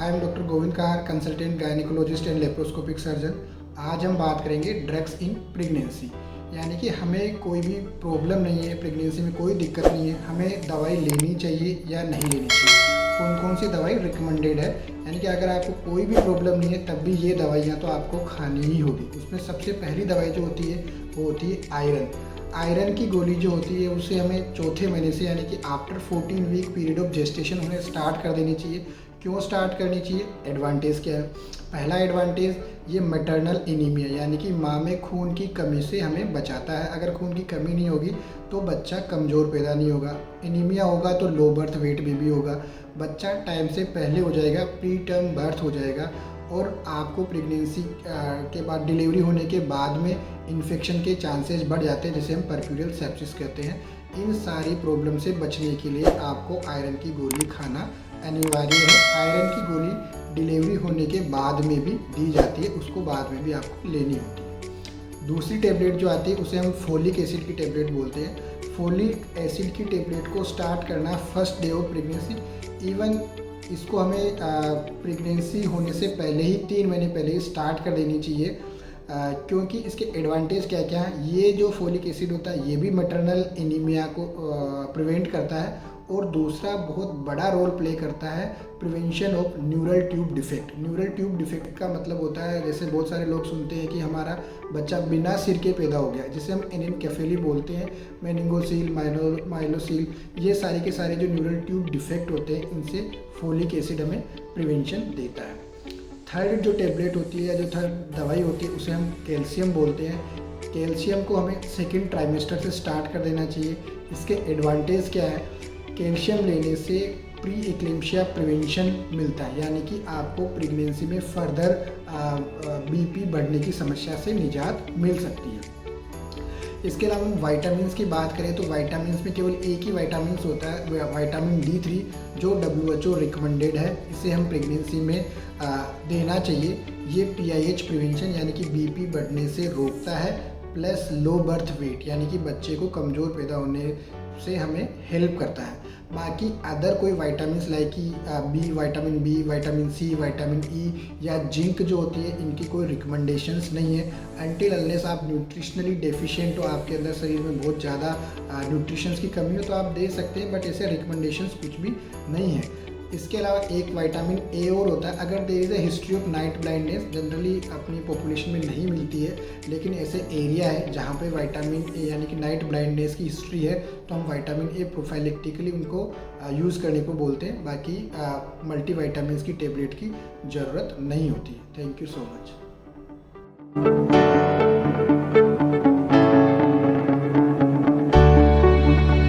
I am doctor Govind Kahar, consultant gynaecologist and laparoscopic surgeon. आज हम बात करेंगे ड्रग्स इन प्रेगनेंसी, यानी कि हमें कोई भी प्रॉब्लम नहीं है, प्रेगनेंसी में कोई दिक्कत नहीं है, हमें दवाई लेनी चाहिए या नहीं लेनी चाहिए, कौन कौन सी दवाई रिकमेंडेड है। यानी कि अगर आपको कोई भी प्रॉब्लम नहीं है तब भी ये दवाइयाँ तो आपको खानी ही होगी। उसमें सबसे पहली दवाई जो होती है वो होती है आयरन। आयरन की गोली जो होती है उसे हमें चौथे महीने से यानी कि after 14 week period of gestation उन्हें स्टार्ट कर देनी चाहिए। क्यों स्टार्ट करनी चाहिए? एडवांटेज क्या है? पहला एडवांटेज, ये मैटरनल एनीमिया यानी कि माँ में खून की कमी से हमें बचाता है। अगर खून की कमी नहीं होगी तो बच्चा कमज़ोर पैदा नहीं होगा। एनीमिया होगा तो लो बर्थ वेट बेबी होगा, बच्चा टाइम से पहले हो जाएगा, प्री टर्म बर्थ हो जाएगा और आपको प्रेगनेंसी के बाद डिलीवरी होने के बाद में इन्फेक्शन के चांसेस बढ़ जाते हैं, जिसे हम पर्क्यूरियल सेप्सिस कहते हैं। इन सारी प्रॉब्लम से बचने के लिए आपको आयरन की गोली खाना अनिवार्य है। आयरन की गोली डिलीवरी होने के बाद में भी दी जाती है, उसको बाद में भी आपको लेनी होती है। दूसरी टेबलेट जो आती है उसे हम फोलिक एसिड की टेबलेट बोलते हैं। फोलिक एसिड की टेबलेट को स्टार्ट करना first day of pregnancy. Even इसको हमें प्रेगनेंसी होने से पहले ही 3 महीने पहले ही स्टार्ट कर देनी चाहिए, क्योंकि इसके एडवांटेज क्या क्या है। ये जो फोलिक एसिड होता है ये भी मैटरनल एनीमिया को प्रिवेंट करता है और दूसरा बहुत बड़ा रोल प्ले करता है prevention of neural tube defect. Neural tube defect का मतलब होता है, जैसे बहुत सारे लोग सुनते हैं कि हमारा बच्चा बिना सिर के पैदा हो गया, जिसे हम एनेनकेफेली बोलते हैं, मेनिंगोसील, माइलोसील, ये सारे के सारे जो न्यूरल ट्यूब डिफेक्ट होते हैं इनसे फोलिक एसिड हमें प्रिवेंशन देता है। थर्ड जो टेबलेट होती है या जो थर्ड दवाई होती है उसे हम कैल्शियम बोलते हैं। कैल्शियम को हमें सेकेंड ट्राइमेस्टर से स्टार्ट कर देना चाहिए। इसके एडवांटेज क्या है? कैल्शियम लेने से प्री एक्लेम्शिया प्रिवेंशन मिलता है, यानी कि आपको प्रेगनेंसी में फर्दर बीपी बढ़ने की समस्या से निजात मिल सकती है। इसके अलावा हम वाइटामिन्स की बात करें तो वाइटामिन्स में केवल एक ही वाइटामिन्स होता है, विटामिन D3, जो WHO रिकमेंडेड है। इसे हम प्रेगनेंसी में देना चाहिए। ये PIH प्रिवेंशन यानी कि BP बढ़ने से रोकता है, प्लस लो बर्थ वेट यानी कि बच्चे को कमज़ोर पैदा होने से हमें हेल्प करता है। बाकी अदर कोई वाइटामिन्स लाइक कि vitamin B, vitamin C, vitamin E या जिंक जो होती है इनकी कोई रिकमेंडेशंस नहीं है अनटिल अनलेस आप न्यूट्रिशनली डेफिशिएंट हो, आपके अंदर शरीर में बहुत ज़्यादा न्यूट्रिशंस की कमी हो तो आप दे सकते हैं, बट ऐसे रिकमेंडेशंस कुछ भी नहीं है। इसके अलावा एक विटामिन ए और होता है। अगर there is a history of night blindness, generally अपनी पॉपुलेशन में नहीं मिलती है, लेकिन ऐसे एरिया है जहाँ पे विटामिन ए यानी कि नाइट ब्लाइंडनेस की हिस्ट्री है, तो हम विटामिन ए प्रोफाइलेक्टिकली उनको यूज़ करने को बोलते हैं। बाकी मल्टीविटामिन्स की टेबलेट की ज़रूरत नहीं होती। Thank you so much.